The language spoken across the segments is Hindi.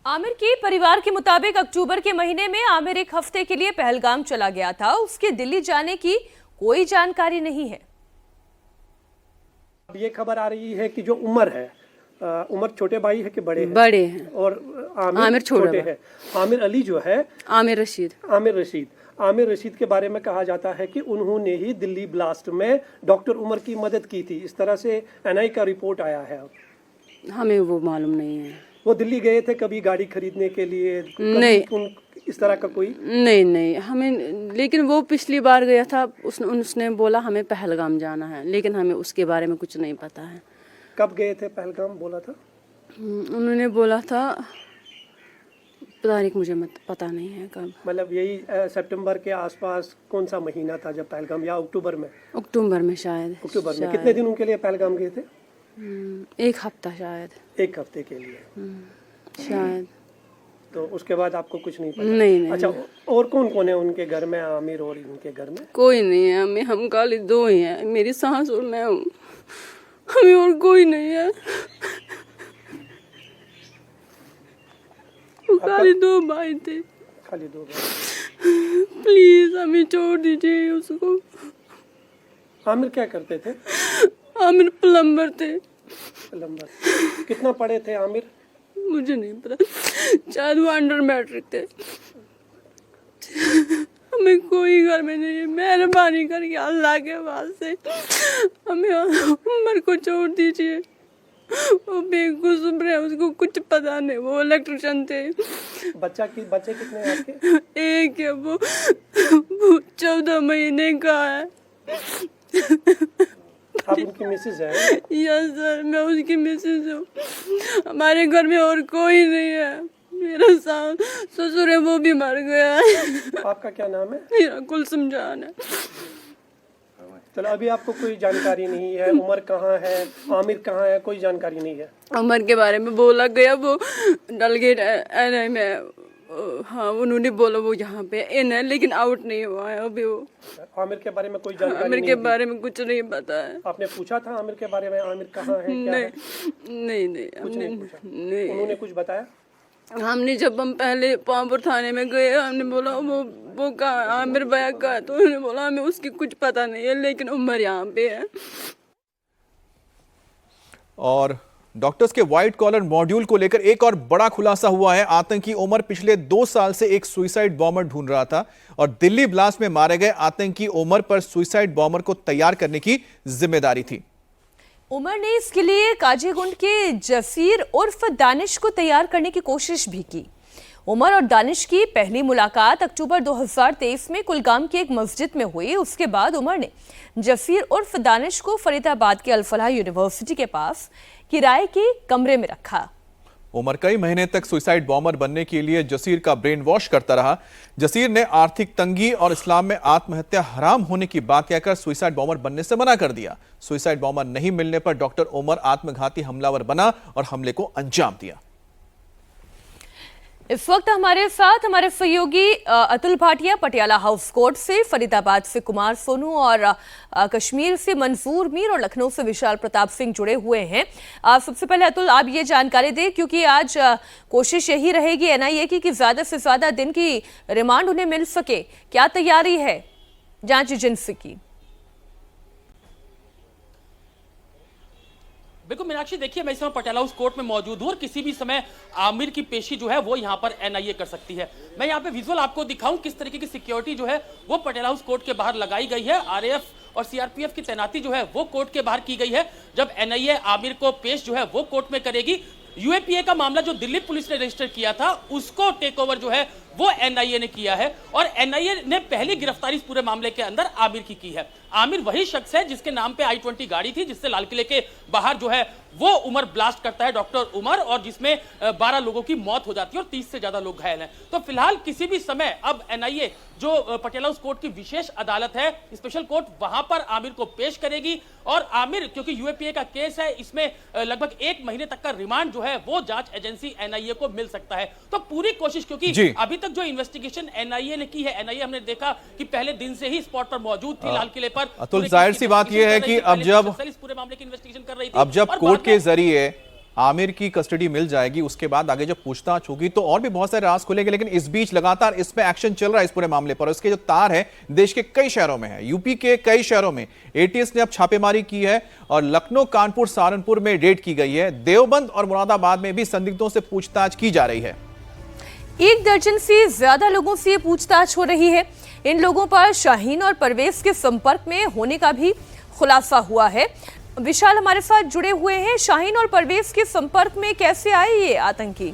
आमिर के परिवार के मुताबिक अक्टूबर के महीने में आमिर एक हफ्ते के लिए पहलगाम चला गया था। उसके दिल्ली जाने की कोई जानकारी नहीं है। अब ये खबर आ रही है कि जो उमर है, उमर छोटे भाई है कि बड़े हैं? बड़े हैं और आमिर छोटे हैं। आमिर अली जो है, आमिर रशीद के बारे में कहा जाता है कि उन्होंने ही दिल्ली ब्लास्ट में डॉक्टर उमर की मदद की थी। इस तरह से एनआई का रिपोर्ट आया है। हमें वो मालूम नहीं है। वो दिल्ली गए थे कभी गाड़ी खरीदने के लिए? नहीं, इस तरह का कोई नहीं हमें, लेकिन वो पिछली बार गया था। उसने बोला हमें पहलगाम जाना है, लेकिन हमें उसके बारे में कुछ नहीं पता है। कब गए थे पहलगाम बोला था? उन्होंने बोला था, तारीख मुझे पता नहीं है कब। मतलब यही सितंबर के आसपास। कौन सा महीना था जब पहलगाम, या अक्टूबर में? अक्टूबर में शायद। अक्टूबर में। कितने दिनों के लिए पहलगाम गए थे? एक हफ्ता शायद। एक हफ्ते के लिए शायद। तो उसके बाद आपको कुछ नहीं पता? नहीं। अच्छा, और कौन कौन है उनके घर में, आमिर और इनके घर में? कोई नहीं है। हम खाली दो ही हैं, मेरी सास और मैं हूँ। हमें और कोई नहीं है। खाली दो भाई थे। खाली दो भाई। प्लीज हमें छोड़ दीजिए उसको। आमिर क्या करते थे? आमिर प्लम्बर थे। प्लम्बर। कितना पढ़े थे आमिर? मुझे नहीं पता, शायद वो अंडर मैट्रिक थे। हमें कोई घर में नहीं है। मेहरबानी करके अल्लाह के वास्ते हमें उमर को छोड़ दीजिए। वो बेकसूर है, उसको कुछ पता नहीं। वो इलेक्ट्रिशियन थे। बच्चे कितने हैं आपके? एक है, वो 14 महीने का है। आप उनकी मिसेज है? यस सर, मैं उसकी मिसेज हूँ। हमारे घर में और कोई नहीं है। मेरा ससुर है, वो भी मर गया है। आपका क्या नाम है? मेरा कुलसुम जान है। चलो, अभी आपको कोई जानकारी नहीं है? उमर कहाँ है, आमिर कहाँ है, कोई जानकारी नहीं है? उमर के बारे में बोला गया, वो डलगेट एनआई में। हाँ, उन्होंने बोला वो यहाँ पे इन है, लेकिन आउट नहीं हुआ है अभी वो। आमिर के बारे में कोई जानकारी आमिर के बारे में कुछ नहीं पता है। आपने पूछा था आमिर के बारे में, आमिर कहाँ है, क्या है? नहीं कुछ नहीं पूछा? नहीं। उन्होंने कुछ बताया? हमने जब हम पहले पामपुर थाने में गए, हमने बोला वो कहाँ, आमिर भैया का है, तो उन्होंने बोला हमें उसकी कुछ पता नहीं है, लेकिन उमर यहाँ पे है। और डॉक्टर्स के व्हाइट कॉलर मॉड्यूल को लेकर एक और बड़ा खुलासा हुआ है। आतंकी उमर पिछले 2 साल से एक सुइसाइड बॉम्बर ढूंढ रहा था और दिल्ली ब्लास्ट में मारे गए आतंकी उमर पर सुइसाइड बॉम्बर को तैयार करने की जिम्मेदारी थी। उमर ने इसके लिए काजीगुंड के जसीर उर्फ दानिश को तैयार करने की कोशिश भी की। उमर और दानिश की पहली मुलाकात अक्टूबर 2023 में कुलगाम की एक मस्जिद में हुई। उसके बाद उमर ने जसीर उर्फ दानिश को फरीदाबाद के अल-फलाह यूनिवर्सिटी के पास किराए के कमरे में रखा। उमर कई महीने तक सुइसाइड बॉम्बर बनने के लिए जसीर का ब्रेन वॉश करता रहा। जसीर ने आर्थिक तंगी और इस्लाम में आत्महत्या हराम होने की बात कहकर सुइसाइड बॉम्बर बनने से मना कर दिया। सुइसाइड बॉम्बर नहीं मिलने पर डॉक्टर उमर आत्मघाती हमलावर बना और हमले को अंजाम दिया। इस वक्त हमारे साथ हमारे सहयोगी अतुल भाटिया पटियाला हाउस कोर्ट से, फरीदाबाद से कुमार सोनू और कश्मीर से मंजूर मीर और लखनऊ से विशाल प्रताप सिंह जुड़े हुए हैं। सबसे पहले अतुल, आप ये जानकारी दें, क्योंकि आज कोशिश यही रहेगी एनआईए की कि ज्यादा से ज्यादा दिन की रिमांड उन्हें मिल सके। क्या तैयारी है जांच एजेंसी की? बिल्कुल मीनाक्षी, देखिए मैं इस समय पटियाला हाउस कोर्ट में मौजूद हूँ और किसी भी समय आमिर की पेशी जो है वो यहाँ पर एनआईए कर सकती है। मैं यहाँ पे विजुअल आपको दिखाऊं किस तरीके की सिक्योरिटी जो है वो पटियाला हाउस कोर्ट के बाहर लगाई गई है। आरएएफ और सीआरपीएफ की तैनाती जो है वो कोर्ट के बाहर की गई है। जब एनआईए आमिर को पेश जो है वो कोर्ट में करेगी। यूएपीए का मामला जो दिल्ली पुलिस ने रजिस्टर किया था उसको टेक ओवर जो है वो एनआईए ने किया है और एनआईए ने पहली गिरफ्तारी इस पूरे मामले के अंदर आमिर की है। आमिर वही शख्स है जिसके नाम पे i20 गाड़ी थी जिससे लाल किले के बाहर जो है वो उमर ब्लास्ट करता है, डॉक्टर उमर, और जिसमें 12 लोगों की मौत हो जाती है और 30 से ज्यादा लोग घायल हैं। तो फिलहाल किसी भी समय अब एनआईए जो पटियाला हाउस कोर्ट की विशेष अदालत है, स्पेशल कोर्ट, वहां पर आमिर को पेश करेगी और आमिर, क्योंकि यूएपीए का केस है, इसमें लगभग 1 महीने तक का रिमांड जो है वो जांच एजेंसी एनआईए को मिल सकता है। तो पूरी कोशिश, क्योंकि अभी तक जो इन्वेस्टिगेशन एनआईए ने की है, एनआईए हमने देखा कि पहले दिन से ही स्पॉट पर मौजूद थी लाल किले पर। अतुल, जाहिर सी बात यह है कि अब जब इस पूरे मामले की इन्वेस्टिगेशन कर रही थी, अब जब कोर्ट के जरिए आमिर की कस्टडी मिल जाएगी, उसके बाद आगे जब पूछताछ होगी तो और भी बहुत सारे राज खुलेंगे। लेकिन इस बीच लगातार इस पे एक्शन चल रहा है इस पूरे मामले पर। इसके जो तार है देश के कई शहरों में है, यूपी के कई शहरों में एटीएस ने अब छापेमारी की है और लखनऊ, कानपुर, सहारनपुर में रेड की गई है। देवबंद और मुरादाबाद में भी संदिग्धों से पूछताछ की जा रही है। 1 दर्जन से ज्यादा लोगों से पूछताछ हो रही है। इन लोगों पर शाहीन और परवेज के संपर्क में होने का भी खुलासा हुआ है। विशाल हमारे साथ जुड़े हुए हैं। शाहीन और परवेज के संपर्क में कैसे आए ये आतंकी?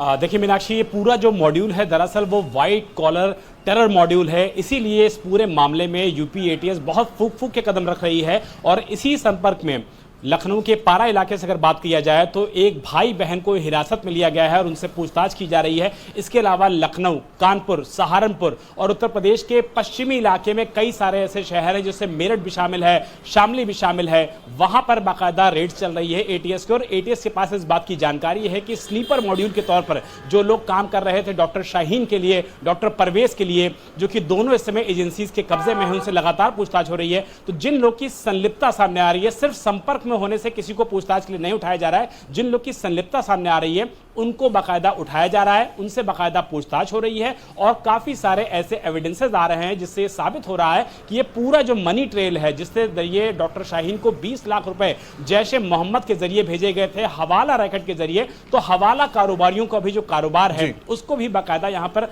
देखिए मीनाक्षी, ये पूरा जो मॉड्यूल है दरअसल वो वाइट कॉलर टेरर मॉड्यूल है। इसीलिए इस पूरे मामले में यूपी एटीएस बहुत फूक के कदम रख रही है। और इसी संपर्क में लखनऊ के पारा इलाके से अगर बात किया जाए तो एक भाई बहन को हिरासत में लिया गया है और उनसे पूछताछ की जा रही है। इसके अलावा लखनऊ, कानपुर, सहारनपुर और उत्तर प्रदेश के पश्चिमी इलाके में कई सारे ऐसे शहर हैं जिससे मेरठ भी शामिल है, शामली भी शामिल है। वहां पर बाकायदा रेड चल रही है एटीएस की। और एटीएस के पास इस बात की जानकारी है कि स्लीपर मॉड्यूल के तौर पर जो लोग काम कर रहे थे डॉक्टर शाहीन के लिए, डॉक्टर परवेज के लिए, जो कि दोनों इस समय एजेंसीज के कब्जे में है, उनसे लगातार पूछताछ हो रही है। तो जिन लोग की संलिप्तता सामने आ रही है, सिर्फ संपर्क में होने से किसी को पूछताछ के लिए नहीं उठाया जा रहा है, जिन लोग की संलिप्तता सामने आ रही है उनको बाकायदा उठाया जा रहा है, उनसे बाकायदा पूछताछ हो रही है। और काफी सारे ऐसे एविडेंसेस आ रहे हैं जिससे साबित हो रहा है कि ये पूरा जो मनी ट्रेल है जिससे जरिए डॉक्टर शाहीन को 20 लाख रुपए जैशे मोहम्मद के जरिए भेजे गए थे हवाला रैकेट के जरिए, तो हवाला कारोबारियों का भी जो कारोबार है उसको भी बाकायदा यहां पर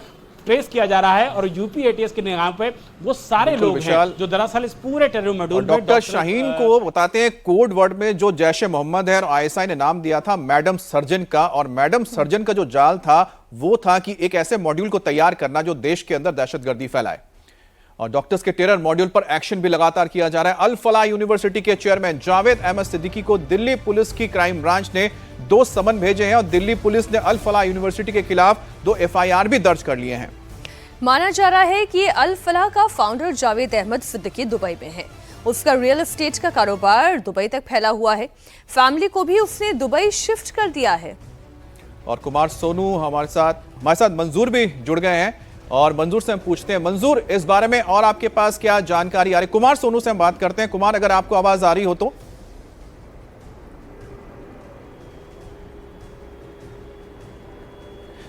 ट्रेस किया जा रहा है। और यूपी एटीएस के निगाह पे वो सारे लोग हैं जो दरअसल इस पूरे टेरर मॉड्यूल में डॉक्टर शाहीन को बताते हैं कोड वर्ड में जो जैशे मोहम्मद है और आईएसआई ने नाम दिया था मैडम सर्जन का। और मैडम सर्जन का जो जाल था वो था कि एक ऐसे मॉड्यूल को तैयार करना जो देश के अंदर दहशतगर्दी फैलाए। और डॉक्टर्स के टेरर मॉड्यूल पर एक्शन भी लगातार किया जा रहा है। अल फलाह यूनिवर्सिटी के चेयरमैन जावेद अहमद सिद्दीकी को दिल्ली पुलिस की क्राइम ब्रांच ने 2 समन भेजे हैं और दिल्ली पुलिस ने अल फलाह यूनिवर्सिटी के खिलाफ 2 एफआईआर भी दर्ज कर लिए हैं। माना जा रहा है कि अल फलाह का फाउंडर जावेद अहमद सिद्दीकी दुबई में है। उसका रियल एस्टेट का कारोबार दुबई तक फैला हुआ है। फैमिली को भी उसने दुबई शिफ्ट कर दिया है। और कुमार सोनू हमारे साथ मंजूर भी जुड़ गए हैं और मंजूर से हम पूछते हैं, मंजूर इस बारे में और आपके पास क्या जानकारी आ रही है? कुमार सोनू से हम बात करते हैं। कुमार, अगर आपको आवाज आ रही हो तो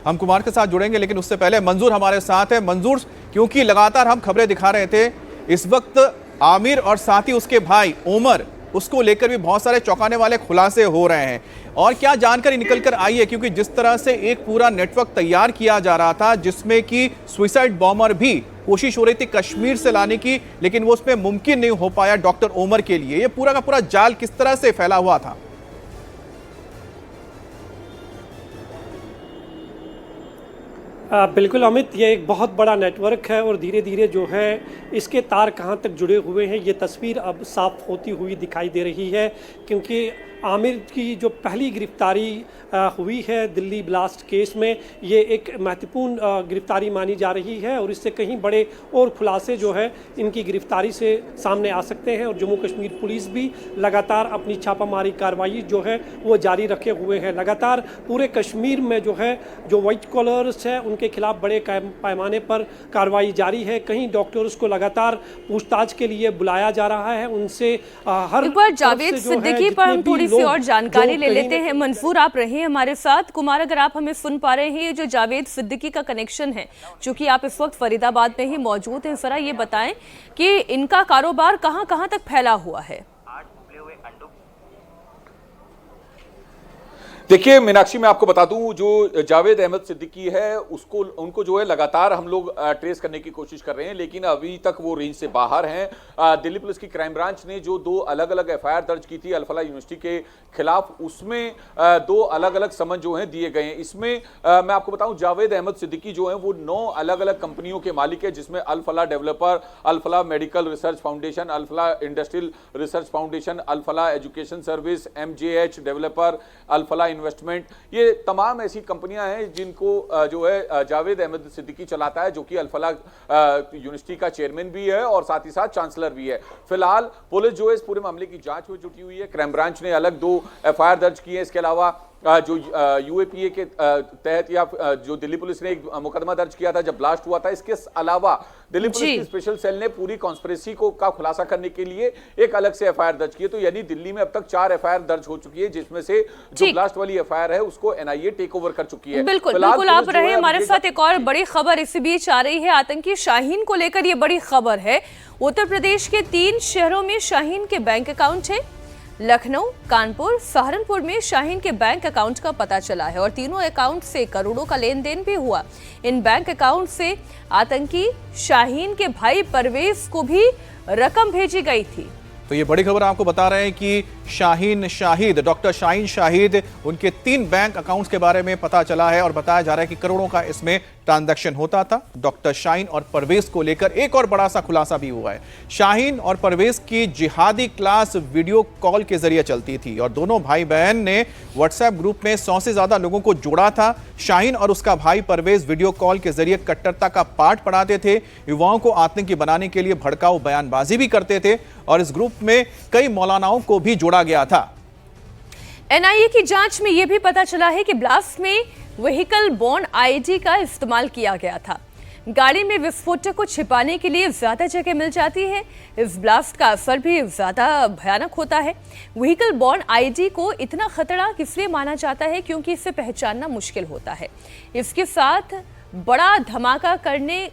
हम कुमार के साथ जुड़ेंगे, लेकिन उससे पहले मंजूर हमारे साथ है। मंजूर, क्योंकि लगातार हम खबरें दिखा रहे थे, इस वक्त आमिर और साथ ही उसके भाई उमर, उसको लेकर भी बहुत सारे चौंकाने वाले खुलासे हो रहे हैं। और क्या जानकारी निकल कर आई है? क्योंकि जिस तरह से एक पूरा नेटवर्क तैयार किया जा रहा था जिसमें कि सुसाइड बॉम्बर भी कोशिश हो रही थी कश्मीर से लाने की, लेकिन वो उसमें मुमकिन नहीं हो पाया डॉक्टर उमर के लिए। ये पूरा का पूरा जाल किस तरह से फैला हुआ था? बिल्कुल अमित, ये एक बहुत बड़ा नेटवर्क है और धीरे धीरे जो है इसके तार कहाँ तक जुड़े हुए हैं ये तस्वीर अब साफ होती हुई दिखाई दे रही है। क्योंकि आमिर की जो पहली गिरफ्तारी हुई है दिल्ली ब्लास्ट केस में, ये एक महत्वपूर्ण गिरफ्तारी मानी जा रही है और इससे कहीं बड़े और खुलासे जो है इनकी गिरफ्तारी से सामने आ सकते हैं। और जम्मू कश्मीर पुलिस भी लगातार अपनी छापामारी कार्रवाई जो है वो जारी रखे हुए है। लगातार पूरे कश्मीर में जो है जो वाइट कॉलर्स है उनके खिलाफ बड़े पैमाने पर कार्रवाई जारी है। कहीं डॉक्टर्स को लगातार पूछताछ के लिए बुलाया जा रहा है। उनसे हर जावेद सिद्दीकी पर हम थोड़ी सी और जानकारी ले लेते हैं। मंसूर, आप रहे हमारे साथ। कुमार, अगर आप हमें सुन पा रहे हैं, ये जो जावेद सिद्दीकी का कनेक्शन है, चूंकि आप इस वक्त फरीदाबाद में ही मौजूद हैं, जरा ये बताएं कि इनका कारोबार कहां तक फैला हुआ है? देखिए मीनाक्षी, मैं आपको बता दूं, जो जावेद अहमद सिद्दीकी है उनको जो है लगातार हम लोग ट्रेस करने की कोशिश कर रहे हैं, लेकिन अभी तक वो रेंज से बाहर हैं। दिल्ली पुलिस की क्राइम ब्रांच ने जो 2 अलग अलग एफआईआर दर्ज की थी अल फलाह यूनिवर्सिटी के खिलाफ, उसमें 2 अलग अलग समन जो हैं दिए गए हैं। इसमें मैं आपको बताऊं, जावेद अहमद सिद्दीकी जो है वो 9 अलग अलग कंपनियों के मालिक है, जिसमें अल फलाह डेवलपर, अल फलाह मेडिकल रिसर्च फाउंडेशन, अल फलाह इंडस्ट्रियल रिसर्च फाउंडेशन, अल फलाह एजुकेशन सर्विस, MJH डेवलपर, अल फलाह इन्वेस्टमेंट, ये तमाम ऐसी कंपनियां हैं जिनको जो है जावेद अहमद सिद्दीकी चलाता है, जो कि अल फलाह यूनिवर्सिटी का चेयरमैन भी है और साथ ही साथ चांसलर भी है। फिलहाल पुलिस जो है इस पूरे मामले की जांच में जुटी हुई है। क्राइम ब्रांच ने अलग 2 एफआईआर दर्ज की है। इसके अलावा जो यूएपीए के तहत या जो दिल्ली पुलिस ने एक मुकदमा दर्ज किया था जब ब्लास्ट हुआ था, इसके अलावा दिल्ली पुलिस की स्पेशल सेल ने पूरी कॉन्स्पिरेसी का खुलासा करने के लिए एक अलग से एफआईआर दर्ज की है। तो यानी दिल्ली में अब तक 4 एफआईआर दर्ज हो चुकी है, जिसमें से जो ब्लास्ट वाली एफआईआर है उसको एनआईए टेक ओवर कर चुकी है। बिल्कुल बिल्कुल, आप रहे हमारे साथ। एक और बड़ी खबर इसी बीच आ रही है, आतंकी शाहीन को लेकर ये बड़ी खबर है। उत्तर प्रदेश के 3 शहरों में शाहीन के बैंक अकाउंट है। लखनऊ, कानपुर, सहारनपुर में शाहीन के बैंक अकाउंट का पता चला है और तीनों अकाउंट से करोड़ों का लेन देन भी हुआ। इन बैंक अकाउंट से आतंकी शाहीन के भाई परवेज को भी रकम भेजी गई थी। तो ये बड़ी खबर आपको बता रहे हैं कि शाहीन शाहिद, डॉक्टर शाहीन शाहिद, उनके 3 बैंक अकाउंट्स के बारे में पता चला है और बताया जा रहा है कि करोड़ों का इसमें ट्रांजैक्शन होता था। डॉक्टर शाहीन और परवेज को लेकर एक और बड़ा सा खुलासा भी हुआ है। शाहीन और परवेज की जिहादी क्लास वीडियो कॉल के जरिए चलती थी और दोनों भाई बहन ने व्हाट्सएप ग्रुप में 100 से ज्यादा लोगों को जोड़ा था। शाहीन और उसका भाई परवेज वीडियो कॉल के जरिए कट्टरता का पाठ पढ़ाते थे, युवाओं को आतंकी बनाने के लिए भड़काऊ बयानबाजी भी करते थे और इस ग्रुप में कई मौलानाओं को भी जोड़ा गया था। एनआईए की जांच में यह भी पता चला है कि ब्लास्ट में व्हीकल बोर्न आईडी का इस्तेमाल किया गया था। गाड़ी में विस्फोटक को छिपाने के लिए ज्यादा जगह मिल जाती है। इस ब्लास्ट का असर भी ज्यादा भयानक होता है। व्हीकल बोर्न आईडी को इतना खतरनाक इसलिए माना जाता है क्योंकि इसे पहचानना मुश्किल होता है। इसके साथ बड़ा धमाका करने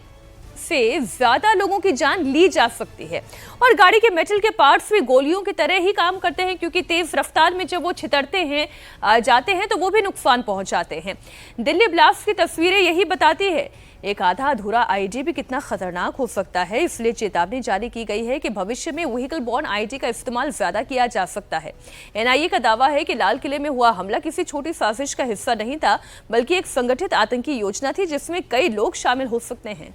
से ज्यादा लोगों की जान ली जा सकती है और गाड़ी के मेटल के पार्ट्स भी गोलियों की तरह ही काम करते हैं क्योंकि तेज रफ्तार में जब वो छितरते हैं जाते हैं तो वो भी नुकसान पहुंचाते हैं। दिल्ली ब्लास्ट की तस्वीरें यही बताती है एक आधा अधूरा आईडी भी कितना खतरनाक हो सकता है। इसलिए चेतावनी जारी की गई है कि भविष्य में व्हीकल बोर्न आईडी का इस्तेमाल ज्यादा किया जा सकता है। एनआईए का दावा है कि लाल किले में हुआ हमला किसी छोटी साजिश का हिस्सा नहीं था, बल्कि एक संगठित आतंकी योजना थी जिसमें कई लोग शामिल हो सकते हैं।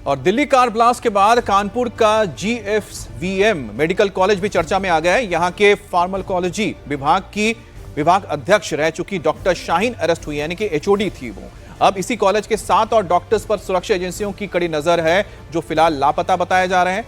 और दिल्ली कार ब्लास्ट के बाद कानपुर का GFVM मेडिकल कॉलेज भी चर्चा में आ गया है। यहां के फार्माकोलॉजी विभाग अध्यक्ष रह चुकी डॉक्टर शाहीन अरेस्ट हुई, यानी कि HOD थी वो। अब इसी कॉलेज के 7 और डॉक्टर्स पर सुरक्षा एजेंसियों की कड़ी नजर है, जो फिलहाल लापता बताए जा रहे हैं।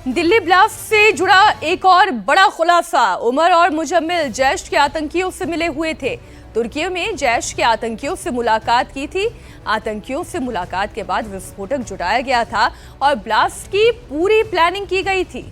दिल्ली ब्लास्ट से जुड़ा एक और बड़ा खुलासा, उमर और मुजम्मिल जैश के आतंकियों से मिले हुए थे। तुर्की में जैश के आतंकियों से मुलाकात की थी। आतंकियों से मुलाकात के बाद विस्फोटक जुटाया गया था और ब्लास्ट की पूरी प्लानिंग की गई थी।